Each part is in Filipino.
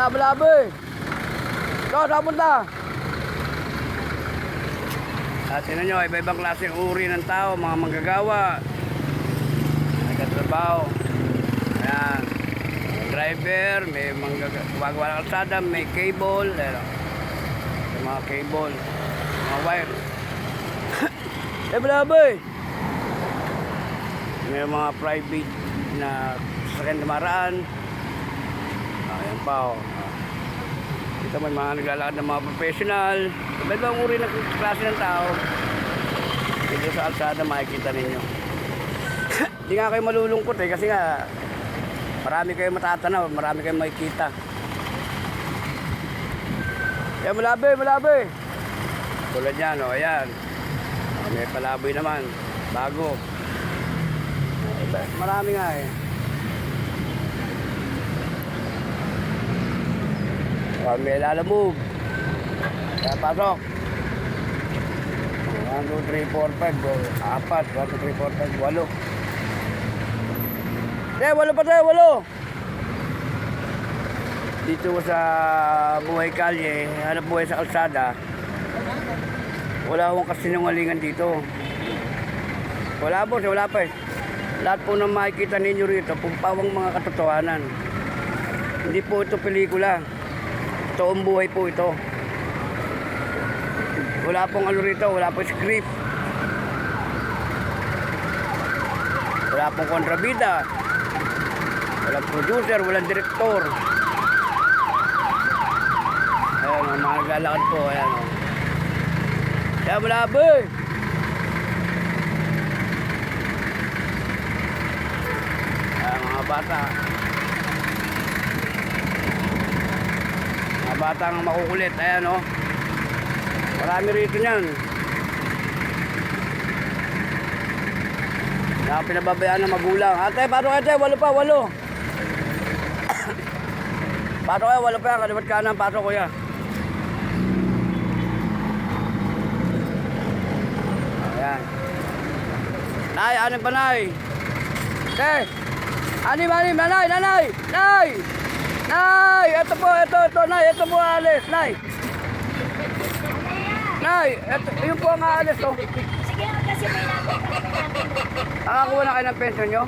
Kaya malaboy. So, saan punta? Tingnan nyo, iba-ibang klaseng uri ng tao, mga manggagawa, nagtatrabaho. Ayan. Driver, may gumagawa ng kalsada, may cable, may mga cable, mga wire. Malaboy. May mga private na sasakyan dumaraan. Ayan pa, ito may mga naglalakad ng mga professional. Iba-ibang uri ng klase ng tao. Dito sa kalsada makikita ninyo. Hindi nga kayo malulungkot kasi nga marami kayo matatanaw, marami kayo makikita. Yan, malaboy. Tulad yan, o, ayan. May palaboy naman, bago. Marami nga eh. May lalamove. Kaya pasok. 1, 2, 3, 4, 5, 4, 1, 2, 3, 4, 5, 8. Walo pa tayo, walo. Dito sa buhay kalye, hanap buhay sa kalsada, wala akong kasinungalingan dito. Wala po, wala pa eh. Lahat po na makikita ninyo rito, pawang mga katotohanan. Hindi po ito pelikula. Toong buhay po ito. Wala pong ano rito, wala pong script. Wala pong kontrabida. Walang producer, walang direktor. Ayan o, mga naglalakad po, ayan o. Kaya malaboy. Ayan mga bata. Mga bata nga makukulit, ayan o. Marami rito niyan. Kaya pinababayaan ng magulang. Ate, paano kayo tayo? Walo pa, walo. Pato kayo, walo pa yan. Kalimat kanan, pato kuya. Ayan. Nay, anin pa nay? Te, anim, nanay, nanay, nay! Nay, ito po, ito, nay, ito po alis, nay. Nay, ito, yun po ang alis, oh. Sige, kasi may natin. Nakakuha na kayo ng pension nyo?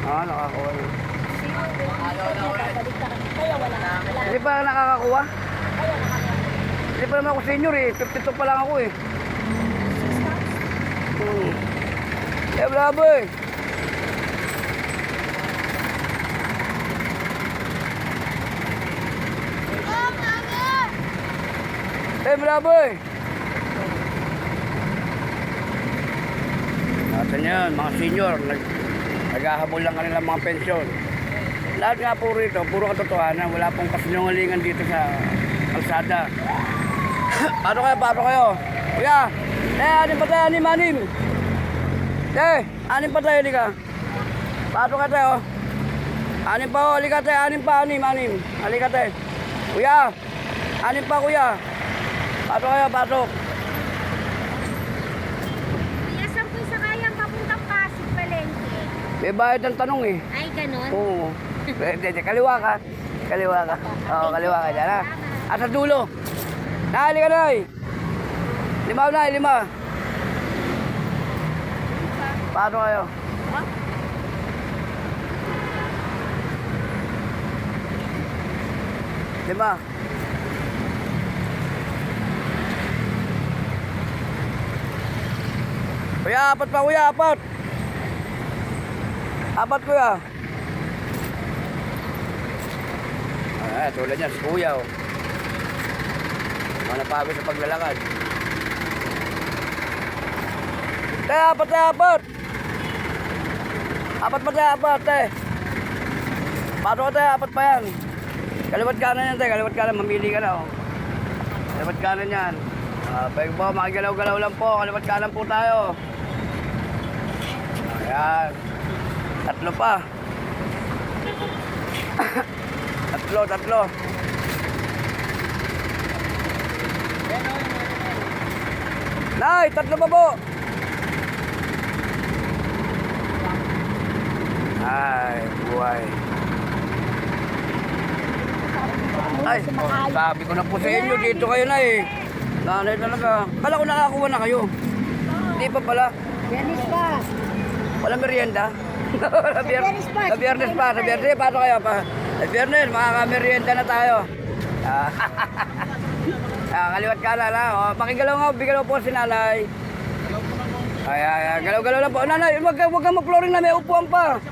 Nakakuha na. Hindi pa nakakakuha? Hindi pa naman ako senior eh. 52 pa lang ako eh. Bravo eh. Bravo eh. Natin yan, mga senior. Naghahabol lang kanila mga pensyon. Lahat nga po rito, puro katotohanan. Wala pong kasinungalingan dito sa kalsada. Paano kayo? Kuya, anim pa tayo, anim. Anim pa tayo, halika. Paano ka tayo? Anim pa, halika tayo, anim. Halika tayo. Kuya, anim pa kuya. Paano kayo, patok? Saan po isa kayang papuntang Pasig, Palengke? May bayad ng tanong eh. Ay, ganun? Oo. Kaliwa ka. Oo, kaliwa ka dyan ha. At sa dulo. Nahali ka na eh. 5. Paano kayo? Lima. Kuya, 4 pa kuya, 4. 4 kuya. Tulad yan, si kuya oh. Mga napagod sa paglalakad. 4. 4 pa tayo, 4 te. Pato ka tayo, 4 pa yan. Kaliwat kanan yan te, kaliwat kanan, mamili ka na oh. Kaliwat kanan yan. Pwede po, makagalaw-galaw lang po, kaliwat kanan po tayo. Ayan. 3 pa. 3. Nay, 3 pa po. Ay, buhay. Ay, sabi ko na po sa inyo, dito kayo na eh. Nanay talaga. Kala ko nakakuha na kayo. Hindi pa pala. Yanis pa. Walang merienda. Sa Biyernes pa. Sa biyernes pa. Sa biyernes, paano kayo pa? Sa biyernes, makaka-merienda na tayo. Ah, kaliwat ka na. Oh, pakigalaw nga, bigalaw po si nanay. Ay, galaw-galaw lang po. Nanay, wag kang mag-flooring na, may upuan pa.